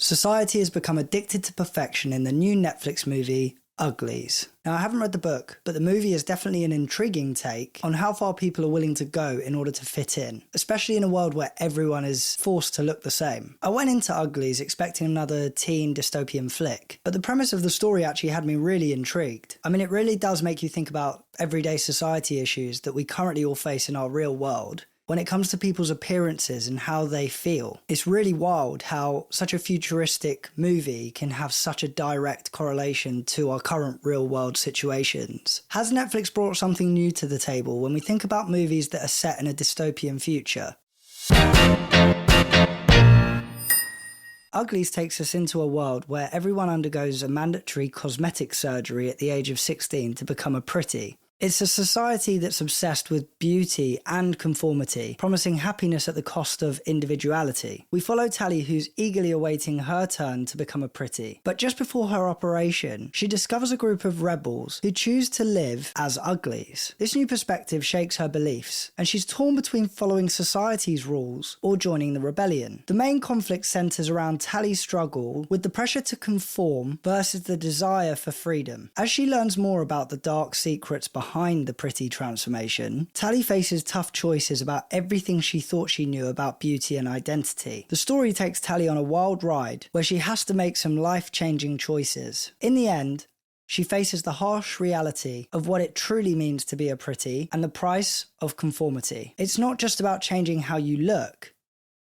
Society has become addicted to perfection in the new Netflix movie, Uglies. Now, I haven't read the book, but the movie is definitely an intriguing take on how far people are willing to go in order to fit in, especially in a world where everyone is forced to look the same. I went into Uglies expecting another teen dystopian flick, but the premise of the story actually had me really intrigued. I mean, it really does make you think about everyday society issues that we currently all face in our real world. When it comes to people's appearances and how they feel, it's really wild how such a futuristic movie can have such a direct correlation to our current real world situations. Has Netflix brought something new to the table when we think about movies that are set in a dystopian future? Uglies takes us into a world where everyone undergoes a mandatory cosmetic surgery at the age of 16 to become a pretty. It's a society that's obsessed with beauty and conformity, promising happiness at the cost of individuality. We follow Tally, who's eagerly awaiting her turn to become a pretty. But just before her operation, she discovers a group of rebels who choose to live as uglies. This new perspective shakes her beliefs, and she's torn between following society's rules or joining the rebellion. The main conflict centers around Tally's struggle with the pressure to conform versus the desire for freedom. As she learns more about the dark secrets behind the pretty transformation, Tally faces tough choices about everything she thought she knew about beauty and identity. The story takes Tally on a wild ride where she has to make some life-changing choices. In the end, she faces the harsh reality of what it truly means to be a pretty and the price of conformity. It's not just about changing how you look,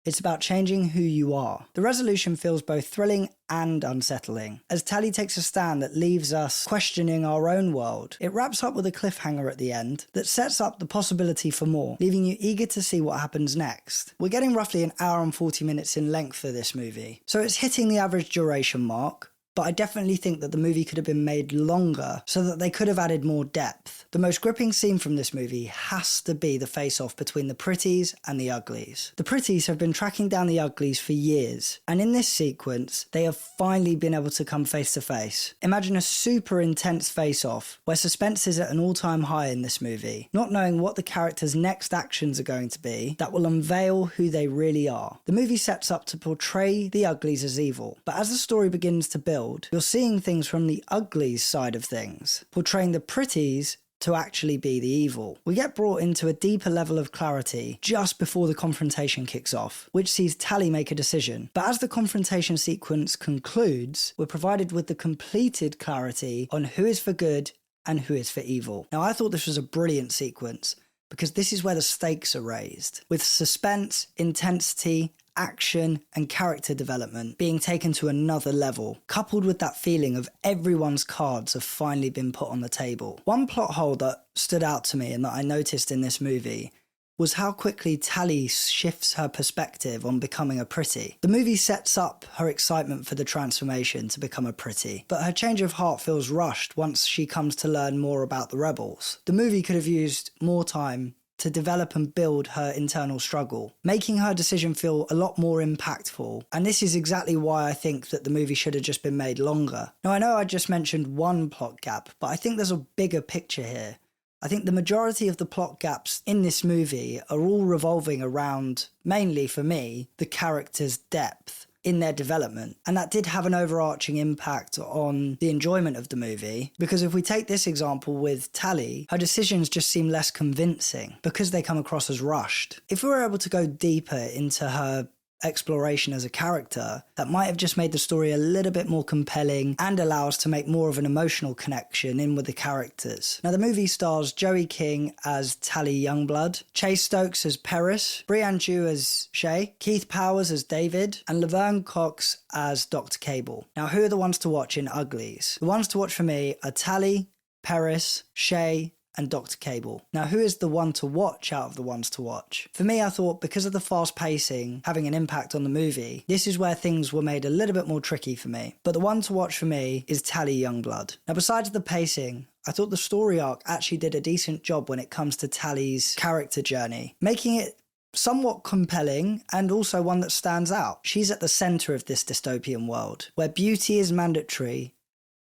it's about changing who you are. The resolution feels both thrilling and unsettling, as Tally takes a stand that leaves us questioning our own world. It wraps up with a cliffhanger at the end that sets up the possibility for more, leaving you eager to see what happens next. We're getting roughly an hour and 40 minutes in length for this movie, so it's hitting the average duration mark, but I definitely think that the movie could have been made longer so that they could have added more depth. The most gripping scene from this movie has to be the face-off between the pretties and the uglies. The pretties have been tracking down the uglies for years, and in this sequence, they have finally been able to come face to face. Imagine a super intense face-off where suspense is at an all-time high in this movie, not knowing what the characters' next actions are going to be that will unveil who they really are. The movie sets up to portray the uglies as evil, but as the story begins to build, you're seeing things from the uglies side of things, portraying the pretties to actually be the evil. We get brought into a deeper level of clarity just before the confrontation kicks off, which sees Tally make a decision. But as the confrontation sequence concludes, we're provided with the completed clarity on who is for good and who is for evil. Now, I thought this was a brilliant sequence because this is where the stakes are raised, with suspense, intensity, action and character development being taken to another level, coupled with that feeling of everyone's cards have finally been put on the table. One plot hole that stood out to me and that I noticed in this movie was how quickly Tally shifts her perspective on becoming a pretty. The movie sets up her excitement for the transformation to become a pretty, but her change of heart feels rushed once she comes to learn more about the rebels. The movie could have used more time to develop and build her internal struggle, making her decision feel a lot more impactful. And this is exactly why I think that the movie should have just been made longer. Now, I know I just mentioned one plot gap, but I think there's a bigger picture here. I think the majority of the plot gaps in this movie are all revolving around, mainly for me, the characters' depth in their development. And that did have an overarching impact on the enjoyment of the movie, because if we take this example with Tally, her decisions just seem less convincing because they come across as rushed. If we were able to go deeper into her exploration as a character, that might have just made the story a little bit more compelling and allow us to make more of an emotional connection in with the characters. Now, the movie stars Joey King as Tally Youngblood, Chase Stokes as Paris, Brianne Chu as Shay, Keith Powers as David, and Laverne Cox as Dr. Cable. Now, who are the ones to watch in Uglies? The ones to watch for me are Tally, Paris, Shay, and Dr. Cable. Now, who is the one to watch out of the ones to watch? For me, I thought because of the fast pacing having an impact on the movie, this is where things were made a little bit more tricky for me. But the one to watch for me is Tally Youngblood. Now, besides the pacing, I thought the story arc actually did a decent job when it comes to Tally's character journey, making it somewhat compelling and also one that stands out. She's at the centre of this dystopian world, where beauty is mandatory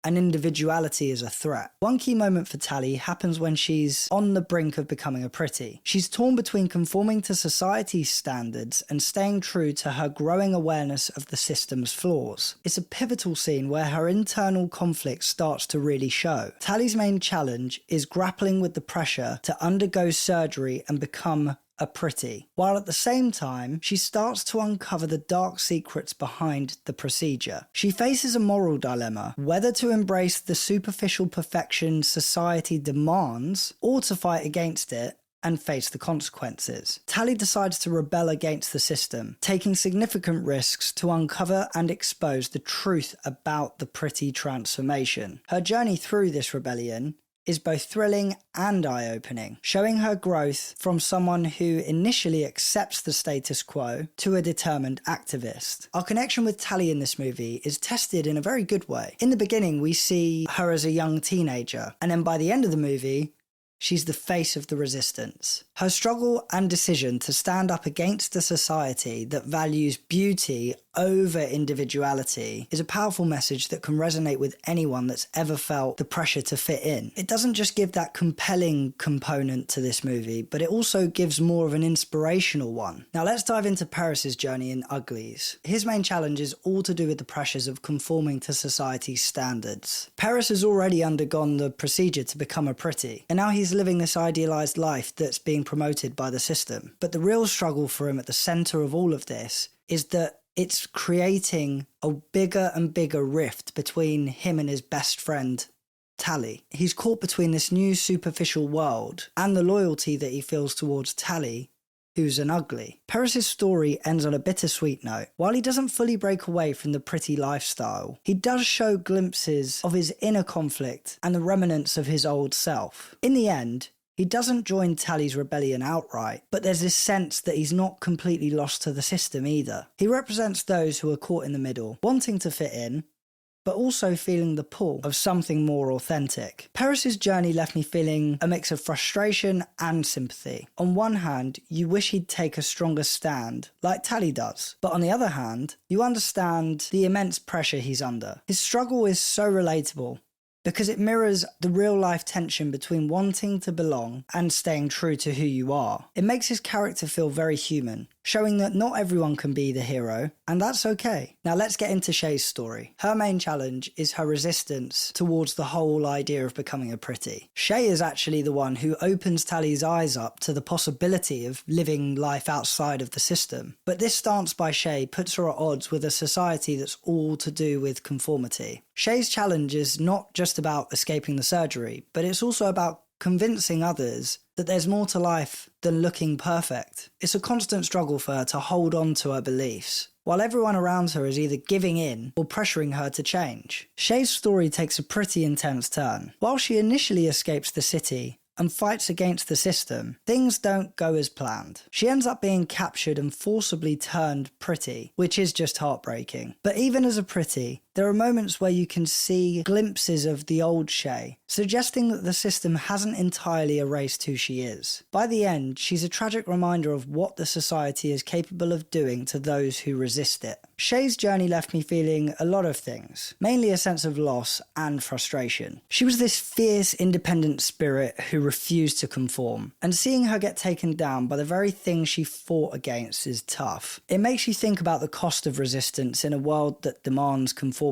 and individuality is a threat. One key moment for Tally happens when she's on the brink of becoming a pretty. She's torn between conforming to society's standards and staying true to her growing awareness of the system's flaws. It's a pivotal scene where her internal conflict starts to really show. Tally's main challenge is grappling with the pressure to undergo surgery and become a pretty, while at the same time she starts to uncover the dark secrets behind the procedure. She faces a moral dilemma, whether to embrace the superficial perfection society demands or to fight against it and face the consequences. Tally decides to rebel against the system, taking significant risks to uncover and expose the truth about the pretty transformation. Her journey through this rebellion is both thrilling and eye-opening, showing her growth from someone who initially accepts the status quo to a determined activist. Our connection with Tally in this movie is tested in a very good way. In the beginning, we see her as a young teenager, and then by the end of the movie, she's the face of the resistance. Her struggle and decision to stand up against a society that values beauty over individuality is a powerful message that can resonate with anyone that's ever felt the pressure to fit in. It doesn't just give that compelling component to this movie, but it also gives more of an inspirational one. Now let's dive into Paris's journey in Uglies. His main challenge is all to do with the pressures of conforming to society's standards. Paris has already undergone the procedure to become a pretty, and now he's living this idealized life that's being promoted by the system. But the real struggle for him at the center of all of this is that it's creating a bigger and bigger rift between him and his best friend, Tally. He's caught between this new superficial world and the loyalty that he feels towards Tally, who's an ugly. Paris's story ends on a bittersweet note. While he doesn't fully break away from the pretty lifestyle, he does show glimpses of his inner conflict and the remnants of his old self. In the end, he doesn't join Tally's rebellion outright, but there's this sense that he's not completely lost to the system either. He represents those who are caught in the middle, wanting to fit in, but also feeling the pull of something more authentic. Paris's journey left me feeling a mix of frustration and sympathy. On one hand, you wish he'd take a stronger stand, like Tally does, but on the other hand, you understand the immense pressure he's under. His struggle is so relatable, because it mirrors the real-life tension between wanting to belong and staying true to who you are. It makes his character feel very human, showing that not everyone can be the hero, and that's okay. Now let's get into Shay's story. Her main challenge is her resistance towards the whole idea of becoming a pretty. Shay is actually the one who opens Tally's eyes up to the possibility of living life outside of the system. But this stance by Shay puts her at odds with a society that's all to do with conformity. Shay's challenge is not just about escaping the surgery, but it's also about convincing others that there's more to life than looking perfect. It's a constant struggle for her to hold on to her beliefs, while everyone around her is either giving in or pressuring her to change. Shay's story takes a pretty intense turn. While she initially escapes the city and fights against the system, things don't go as planned. She ends up being captured and forcibly turned pretty, which is just heartbreaking. But even as a pretty, there are moments where you can see glimpses of the old Shay, suggesting that the system hasn't entirely erased who she is. By the end, she's a tragic reminder of what the society is capable of doing to those who resist it. Shay's journey left me feeling a lot of things, mainly a sense of loss and frustration. She was this fierce, independent spirit who refused to conform, and seeing her get taken down by the very thing she fought against is tough. It makes you think about the cost of resistance in a world that demands conformity.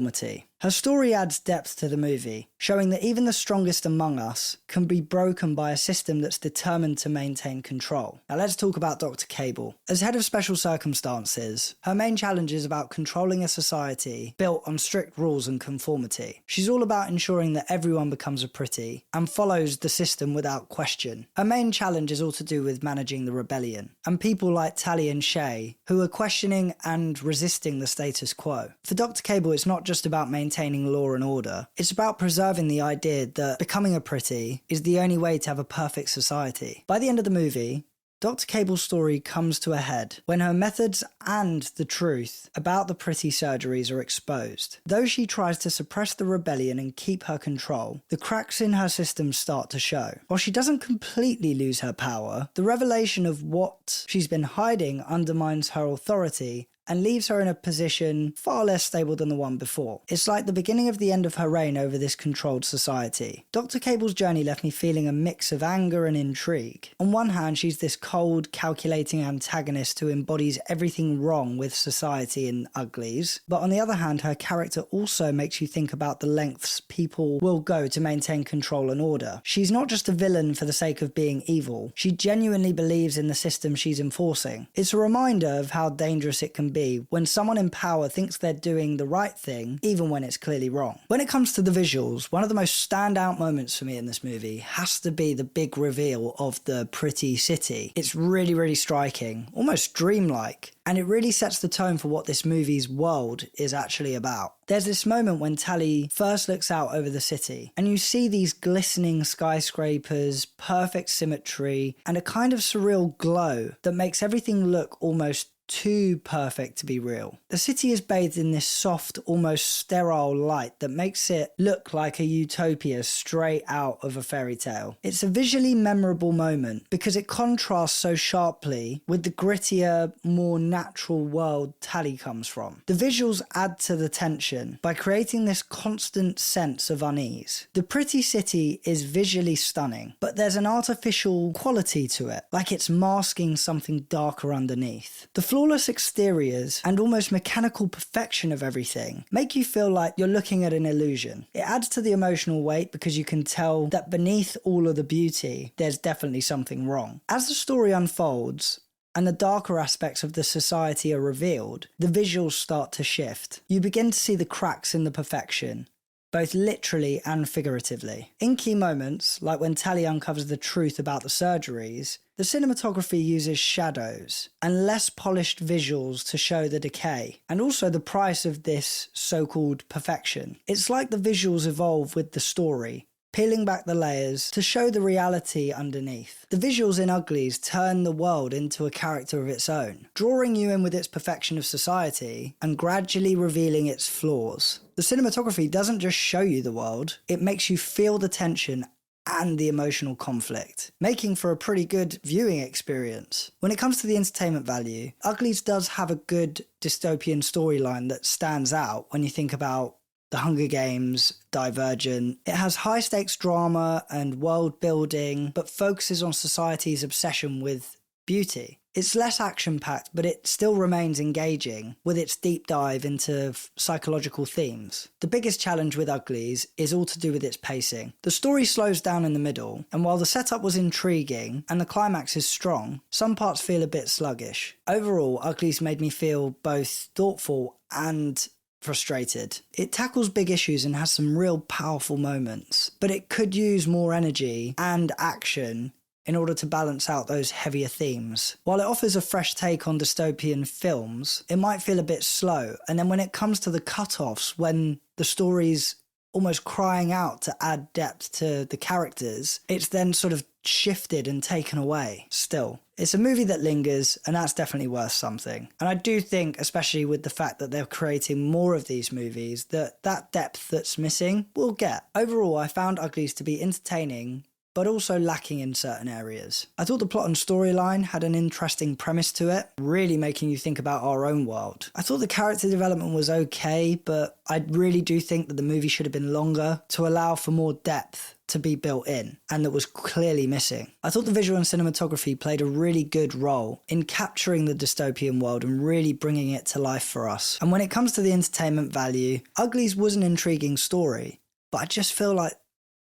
Her story adds depth to the movie, showing that even the strongest among us can be broken by a system that's determined to maintain control. Now let's talk about Dr. Cable. As head of special circumstances, her main challenge is about controlling a society built on strict rules and conformity. She's all about ensuring that everyone becomes a pretty and follows the system without question. Her main challenge is all to do with managing the rebellion, and people like Tally and Shay who are questioning and resisting the status quo. For Dr. Cable, it's not just about maintaining law and order, it's about preserving the idea that becoming a pretty is the only way to have a perfect society. By the end of the movie, Dr. Cable's story comes to a head when her methods and the truth about the pretty surgeries are exposed. Though she tries to suppress the rebellion and keep her control, the cracks in her system start to show. While she doesn't completely lose her power, the revelation of what she's been hiding undermines her authority and leaves her in a position far less stable than the one before. It's like the beginning of the end of her reign over this controlled society. Dr. Cable's journey left me feeling a mix of anger and intrigue. On one hand, she's this cold, calculating antagonist who embodies everything wrong with society in Uglies, but on the other hand, her character also makes you think about the lengths people will go to maintain control and order. She's not just a villain for the sake of being evil, she genuinely believes in the system she's enforcing. It's a reminder of how dangerous it can be when someone in power thinks they're doing the right thing, even when it's clearly wrong. When it comes to the visuals, one of the most standout moments for me in this movie has to be the big reveal of the pretty city. It's really, really striking, almost dreamlike, and it really sets the tone for what this movie's world is actually about. There's this moment when Tally first looks out over the city, and you see these glistening skyscrapers, perfect symmetry, and a kind of surreal glow that makes everything look almost too perfect to be real. The city is bathed in this soft, almost sterile light that makes it look like a utopia straight out of a fairy tale. It's a visually memorable moment because it contrasts so sharply with the grittier, more natural world Tally comes from. The visuals add to the tension by creating this constant sense of unease. The pretty city is visually stunning, but there's an artificial quality to it, like it's masking something darker underneath. The flawless exteriors and almost mechanical perfection of everything make you feel like you're looking at an illusion. It adds to the emotional weight because you can tell that beneath all of the beauty, there's definitely something wrong. As the story unfolds, and the darker aspects of the society are revealed, the visuals start to shift. You begin to see the cracks in the perfection, both literally and figuratively. In key moments, like when Tally uncovers the truth about the surgeries, the cinematography uses shadows and less polished visuals to show the decay, and also the price of this so-called perfection. It's like the visuals evolve with the story, peeling back the layers to show the reality underneath. The visuals in Uglies turn the world into a character of its own, drawing you in with its perfection of society and gradually revealing its flaws. The cinematography doesn't just show you the world, it makes you feel the tension and the emotional conflict, making for a pretty good viewing experience. When it comes to the entertainment value, Uglies does have a good dystopian storyline that stands out when you think about The Hunger Games, Divergent. It has high-stakes drama and world building, but focuses on society's obsession with beauty. It's less action-packed, but it still remains engaging with its deep dive into psychological themes. The biggest challenge with Uglies is all to do with its pacing. The story slows down in the middle, and while the setup was intriguing and the climax is strong, some parts feel a bit sluggish. Overall, Uglies made me feel both thoughtful and frustrated. It tackles big issues and has some real powerful moments, but it could use more energy and action in order to balance out those heavier themes. While it offers a fresh take on dystopian films, it might feel a bit slow, and then when it comes to the cut-offs, when the story's almost crying out to add depth to the characters, it's then sort of shifted and taken away. Still, it's a movie that lingers, and that's definitely worth something. And I do think, especially with the fact that they're creating more of these movies, that depth that's missing we'll get. Overall, I found Uglies to be entertaining, but also lacking in certain areas. I thought the plot and storyline had an interesting premise to it, really making you think about our own world. I thought the character development was okay, but I really do think that the movie should have been longer to allow for more depth to be built in, and that was clearly missing. I thought the visual and cinematography played a really good role in capturing the dystopian world and really bringing it to life for us. And when it comes to the entertainment value, Uglies was an intriguing story, but I just feel like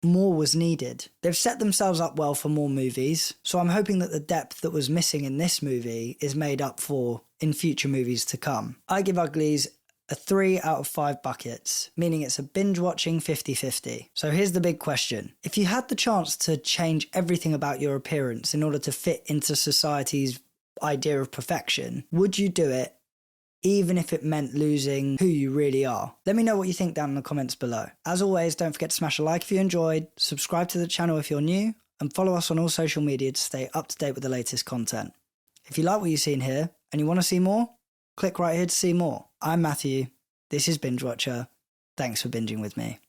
more was needed. They've set themselves up well for more movies, so I'm hoping that the depth that was missing in this movie is made up for in future movies to come. I give Uglies a 3 out of 5 buckets, meaning it's a binge-watching 50-50. So here's the big question. If you had the chance to change everything about your appearance in order to fit into society's idea of perfection, would you do it, even if it meant losing who you really are? Let me know what you think down in the comments below. As always, don't forget to smash a like if you enjoyed, subscribe to the channel if you're new, and follow us on all social media to stay up to date with the latest content. If you like what you've seen here, and you want to see more, click right here to see more. I'm Matthew, this is Binge Watcher, thanks for binging with me.